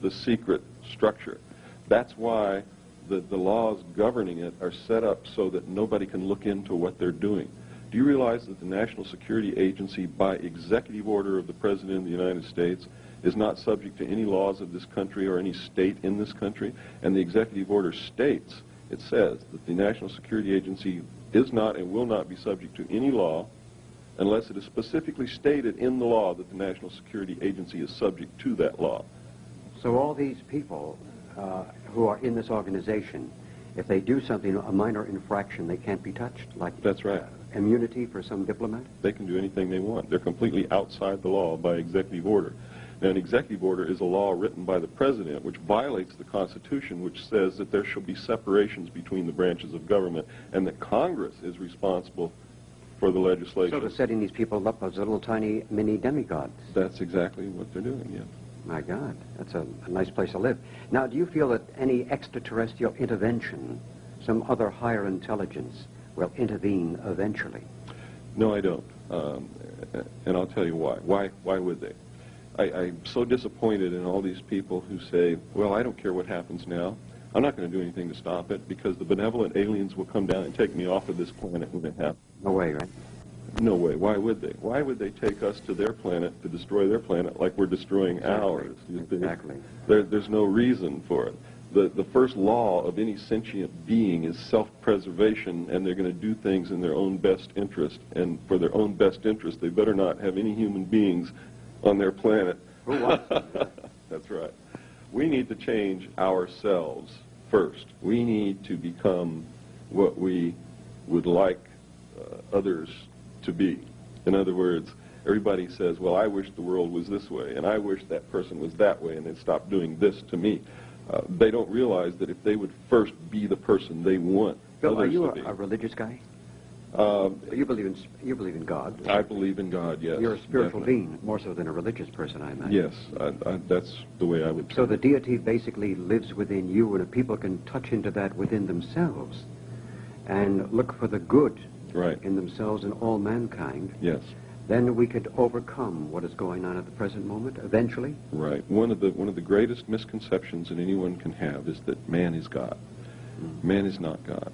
the secret structure. That's why the laws governing it are set up so that nobody can look into what they're doing. Do you realize that the National Security Agency, by executive order of the President of the United States, is not subject to any laws of this country or any state in this country? And the executive order states, it says that the National Security Agency is not and will not be subject to any law unless it is specifically stated in the law that the National Security Agency is subject to that law. So all these people who are in this organization, if they do something, a minor infraction, they can't be touched? Like That's right. Immunity for some diplomat? They can do anything they want. They're completely outside the law by executive order. Now, an executive order is a law written by the President which violates the Constitution, which says that there shall be separations between the branches of government and that Congress is responsible for the legislation. So they're setting these people up as little tiny mini demigods. That's exactly what they're doing, yeah. My God, that's a nice place to live. Now, do you feel that any extraterrestrial intervention, some other higher intelligence, will intervene eventually? No, I don't. And I'll tell you why. Why would they? I'm so disappointed in all these people who say, well, I don't care what happens now. I'm not going to do anything to stop it because the benevolent aliens will come down and take me off of this planet when it happens. No way, right? No way. Why would they? Why would they take us to their planet to destroy their planet like we're destroying ours? Exactly. There's no reason for it. The first law of any sentient being is self-preservation, and they're going to do things in their own best interest. And for their own best interest, they better not have any human beings on their planet. Who wants them? That's right. We need to change ourselves first. We need to become what we would like others to be. In other words, everybody says, well, I wish the world was this way, and I wish that person was that way, and they'd stop doing this to me. They don't realize that if they would first be the person they want Bill, are you others to be. a religious guy? You believe in God? I believe in God, yes. You're a spiritual definitely. being, more so than a religious person, I imagine. Yes, that's the way I would So term the it. deity basically lives within you, and if people can touch into that within themselves and look for the good Right. in themselves and all mankind, Yes. then we could overcome what is going on at the present moment, eventually. Right. One of the greatest misconceptions that anyone can have is that man is God. Man is not God.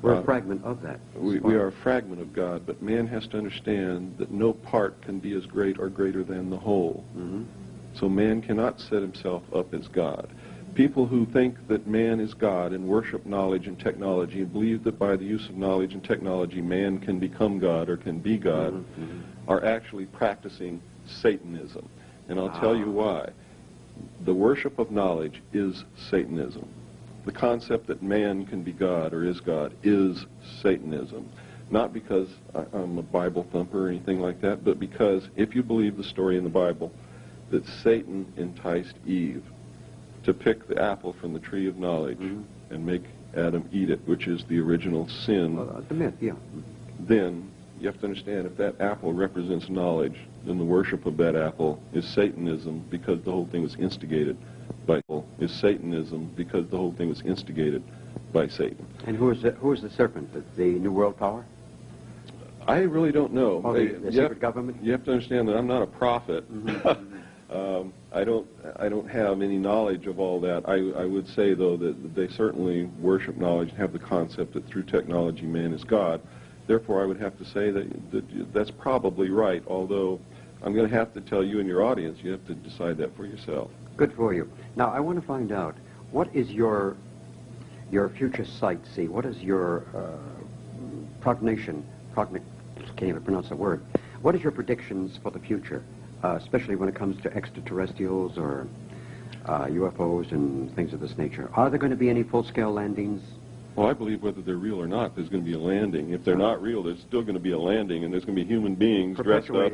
We're a fragment of that. We are a fragment of God, but man has to understand that no part can be as great or greater than the whole. Mhm. So man cannot set himself up as God. People who think that man is God and worship knowledge and technology and believe that by the use of knowledge and technology man can become God or can be God are actually practicing Satanism. And I'll tell you why. The worship of knowledge is Satanism. The concept that man can be God or is God is Satanism. Not because I'm a Bible thumper or anything like that, but because if you believe the story in the Bible that Satan enticed Eve to pick the apple from the tree of knowledge and make Adam eat it, which is the original sin, The myth, yeah. then you have to understand if that apple represents knowledge, then the worship of that apple is Satanism because the whole thing was instigated by Satan. And who is the serpent? The New World Power? I really don't know. Or the secret government? You have to understand that I'm not a prophet. I don't have any knowledge of all that. I would say, though, that they certainly worship knowledge and have the concept that through technology man is God. Therefore, I would have to say that that's probably right, although I'm going to have to tell you and your audience, you have to decide that for yourself. Good for you. Now, I want to find out, what is your future sight see? What is your can't even pronounce the word. What is your predictions for the future, especially when it comes to extraterrestrials or UFOs and things of this nature? Are there going to be any full-scale landings? Well, I believe whether they're real or not, there's going to be a landing. If they're not real, there's still going to be a landing, and there's going to be human beings dressed up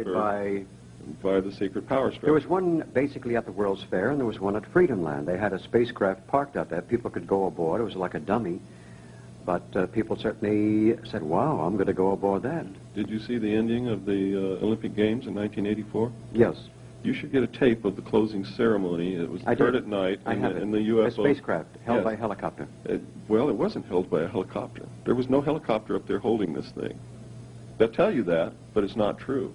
by the secret power structure. There was one basically at the World's Fair, and there was one at Freedom Land. They had a spacecraft parked out there. People could go aboard. It was like a dummy. But people certainly said, wow, I'm going to go aboard that. Did you see the ending of the Olympic Games in 1984? Yes. You should get a tape of the closing ceremony. It was third at night in the UFO. A spacecraft held Yes. by helicopter. Well, it wasn't held by a helicopter. There was no helicopter up there holding this thing. They'll tell you that, but it's not true.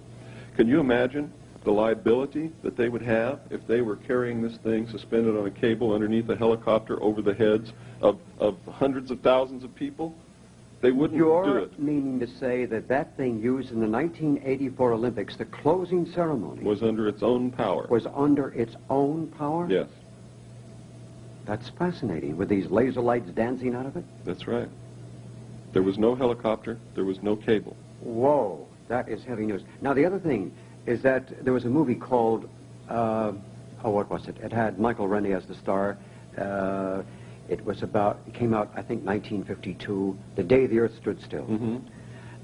Can you imagine the liability that they would have if they were carrying this thing suspended on a cable underneath a helicopter over the heads of hundreds of thousands of people? They wouldn't do You're it. meaning to say that that thing used in the 1984 Olympics, the closing ceremony, Was under its own power. was under its own power? Yes, That's fascinating, with these laser lights dancing out of it? that's right. There was no helicopter. There was no cable. Whoa, that is heavy news. Now, the other thing is that there was a movie called, what was it? It had Michael Rennie as the star. It came out, I think, 1952, the day the Earth stood still. Mm-hmm.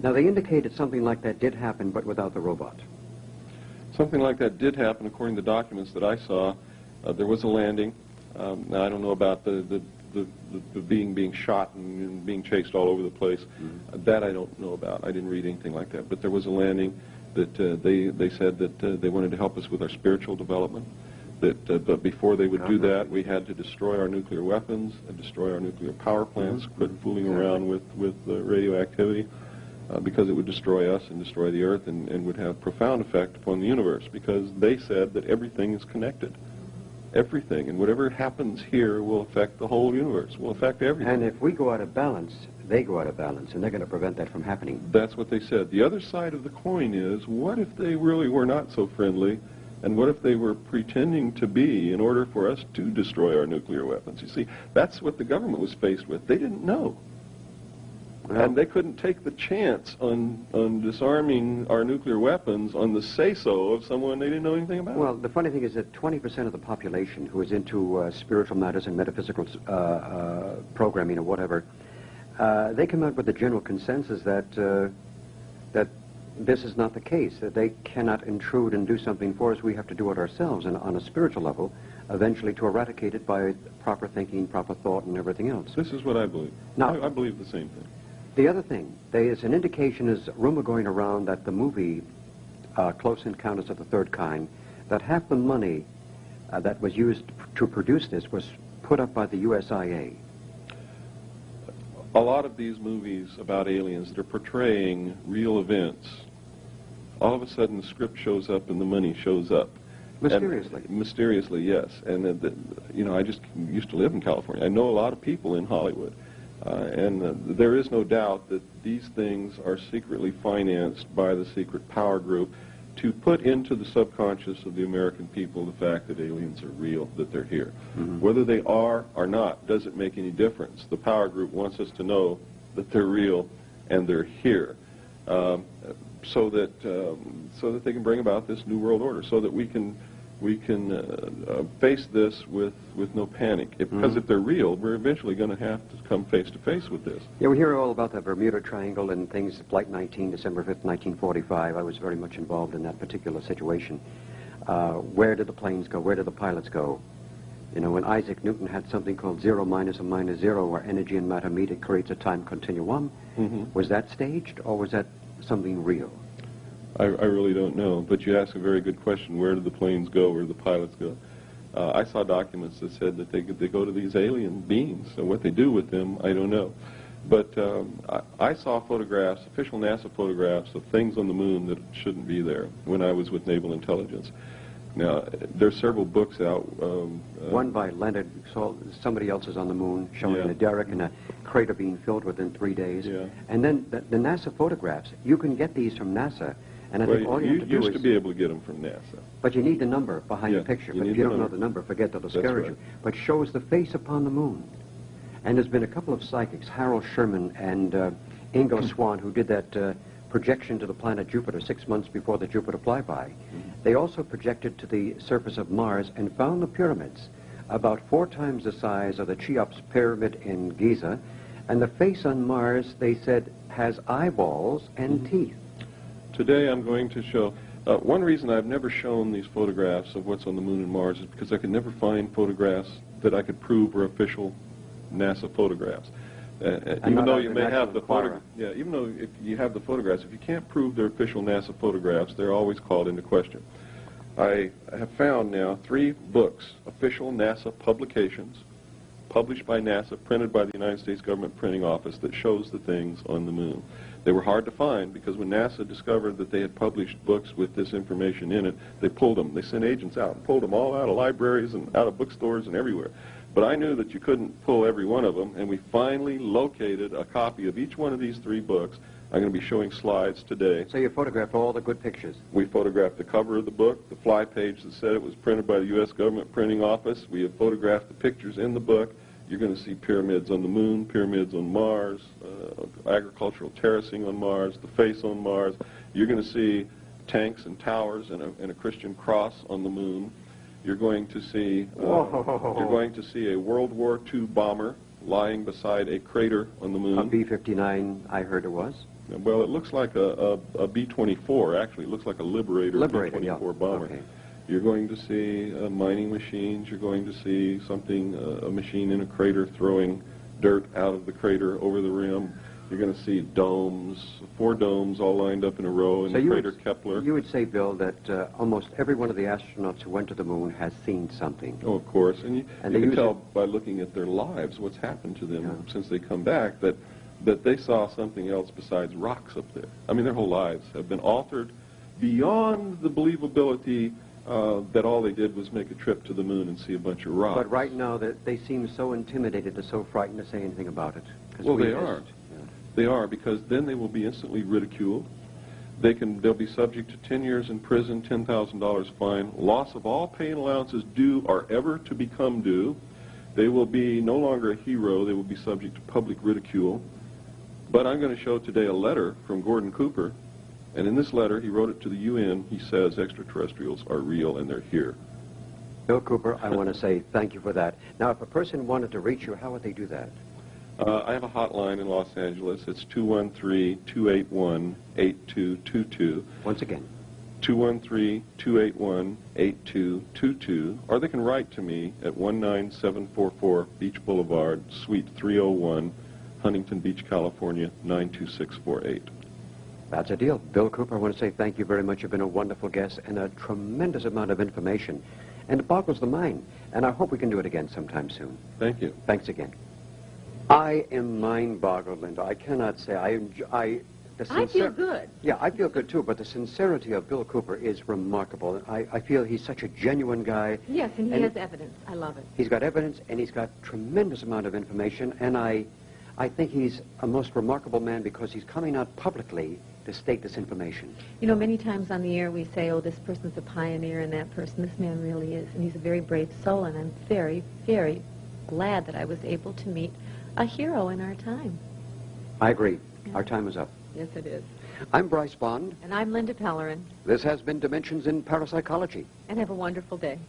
Now, they indicated something like that did happen, but without the robot. Something like that did happen, according to documents that I saw. There was a landing. Now, I don't know about the being shot and being chased all over the place. Mm-hmm. That I don't know about. I didn't read anything like that. But there was a landing that they said that they wanted to help us with our spiritual development. But before they would do that, we had to destroy our nuclear weapons and destroy our nuclear power plants, quit fooling around with radioactivity, because it would destroy us and destroy the Earth and would have profound effect upon the universe, because they said that everything is connected. Everything, and whatever happens here will affect the whole universe, will affect everything. And if we go out of balance, they go out of balance, and they're going to prevent that from happening. That's what they said. The other side of the coin is, what if they really were not so friendly, and what if they were pretending to be in order for us to destroy our nuclear weapons? You see, that's what the government was faced with. They didn't know. Well, And they couldn't take the chance on disarming our nuclear weapons on the say-so of someone they didn't know anything about. well, the funny thing is that 20% of the population who is into spiritual matters and metaphysical programming or whatever, they come out with the general consensus that that this is not the case, that they cannot intrude and do something for us. We have to do it ourselves, and on a spiritual level, eventually to eradicate it by proper thinking, proper thought, and everything else. This is what I believe. Now- I believe the same thing. The other thing, there is an indication, is rumor going around that the movie Close Encounters of the Third Kind, that half the money that was used to produce this was put up by the USIA. A lot of these movies about aliens that are portraying real events, all of a sudden the script shows up and the money shows up. Mysteriously. And mysteriously, yes. And, I just used to live in California. I know a lot of people in Hollywood. And there is no doubt that these things are secretly financed by the secret power group to put into the subconscious of the American people the fact that aliens are real, that they're here. Mm-hmm. Whether they are or not doesn't make any difference. The power group wants us to know that they're real and they're here, so that they can bring about this new world order, so that we can face this with no panic. Because if they're real, we're eventually going to have to come face to face with this. Yeah, we hear all about the Bermuda Triangle and things. Flight 19, December 5th, 1945. I was very much involved in that particular situation. Where did the planes go? Where did the pilots go? You know, when Isaac Newton had something called zero minus and minus zero, where energy and matter meet, it creates a time continuum. Mm-hmm. Was that staged, or was that something real? I really don't know, but you ask a very good question. Where did the planes go? Where did the pilots go? I saw documents that said that they go to these alien beings. So what they do with them, I don't know. But I saw photographs, official NASA photographs of things on the moon that shouldn't be there when I was with Naval Intelligence. Now, there's several books out. One by Leonard, somebody else is on the moon, showing a derrick and a crater being filled within 3 days. Yeah. And then the NASA photographs, you can get these from NASA. And I think all you have to do used is... to be able to get them from NASA. But you need the number behind the Yeah, picture. you But need if you the don't know number. the number, forget it'll That's discourage right. you. But shows the face upon the moon. And there's been a couple of psychics, Harold Sherman and Ingo Swann, who did that projection to the planet Jupiter 6 months before the Jupiter flyby. They also projected to the surface of Mars and found the pyramids, about 4 times the size of the Cheops pyramid in Giza. And the face on Mars, they said, has eyeballs and teeth. Today I'm going to show, one reason I've never shown these photographs of what's on the moon and Mars is because I could never find photographs that I could prove were official NASA photographs. Even though you may have the photographs, even though if you have the photographs, if you can't prove they're official NASA photographs, they're always called into question. I have found now 3 books, official NASA publications, published by NASA, printed by the United States Government Printing Office, that shows the things on the moon. They were hard to find because when NASA discovered that they had published books with this information in it, they pulled them. They sent agents out and pulled them all out of libraries and out of bookstores and everywhere. But I knew that you couldn't pull every one of them, and we finally located a copy of each one of these 3 books. I'm going to be showing slides today. So you photographed all the good pictures. We photographed the cover of the book, the fly page that said it was printed by the U.S. Government Printing Office. We have photographed the pictures in the book. You're going to see pyramids on the moon, pyramids on Mars, agricultural terracing on Mars, the face on Mars. You're going to see tanks and towers and a Christian cross on the moon. You're going to see a World War II bomber lying beside a crater on the moon. A B-59, I heard it was. Well, it looks like a B-24, actually. It looks like a Liberator B-24 bomber. Okay. You're going to see mining machines. You're going to see something, a machine in a crater throwing dirt out of the crater over the rim. You're going to see domes, 4 domes all lined up in a row in the crater Kepler. You would say, Bill, that almost every one of the astronauts who went to the moon has seen something. Oh, of course. And you can tell by looking at their lives what's happened to them since they come back that they saw something else besides rocks up there. I mean, their whole lives have been altered beyond the believability that all they did was make a trip to the moon and see a bunch of rocks. But right now, they seem so intimidated and so frightened to say anything about it. Well, they are. They are, because then they will be instantly ridiculed. They'll be subject to 10 years in prison, $10,000 fine, loss of all pay and allowances due or ever to become due. They will be no longer a hero. They will be subject to public ridicule. But I'm going to show today a letter from Gordon Cooper. And in this letter, he wrote it to the UN. He says extraterrestrials are real and they're here. Bill Cooper, I want to say thank you for that. Now, if a person wanted to reach you, how would they do that? I have a hotline in Los Angeles. It's 213-281-8222. Once again. 213-281-8222. Or they can write to me at 19744 Beach Boulevard, Suite 301, Huntington Beach, California, 92648. That's a deal. Bill Cooper, I want to say thank you very much. You've been a wonderful guest and a tremendous amount of information. And it boggles the mind. And I hope we can do it again sometime soon. Thank you. Thanks again. I am mind-boggled, Linda. I cannot say. I feel good. Yeah, I feel good, too. But the sincerity of Bill Cooper is remarkable. I feel he's such a genuine guy. Yes, and he has evidence. I love it. He's got evidence, and he's got tremendous amount of information. And I think he's a most remarkable man because he's coming out publicly to state this information. You know, many times on the air we say, oh, this person's a pioneer and that person. This man really is. And he's a very brave soul, and I'm very, very glad that I was able to meet a hero in our time. I agree. Yeah. Our time is up. Yes, it is. I'm Bryce Bond. And I'm Linda Pellerin. This has been Dimensions in Parapsychology. And have a wonderful day.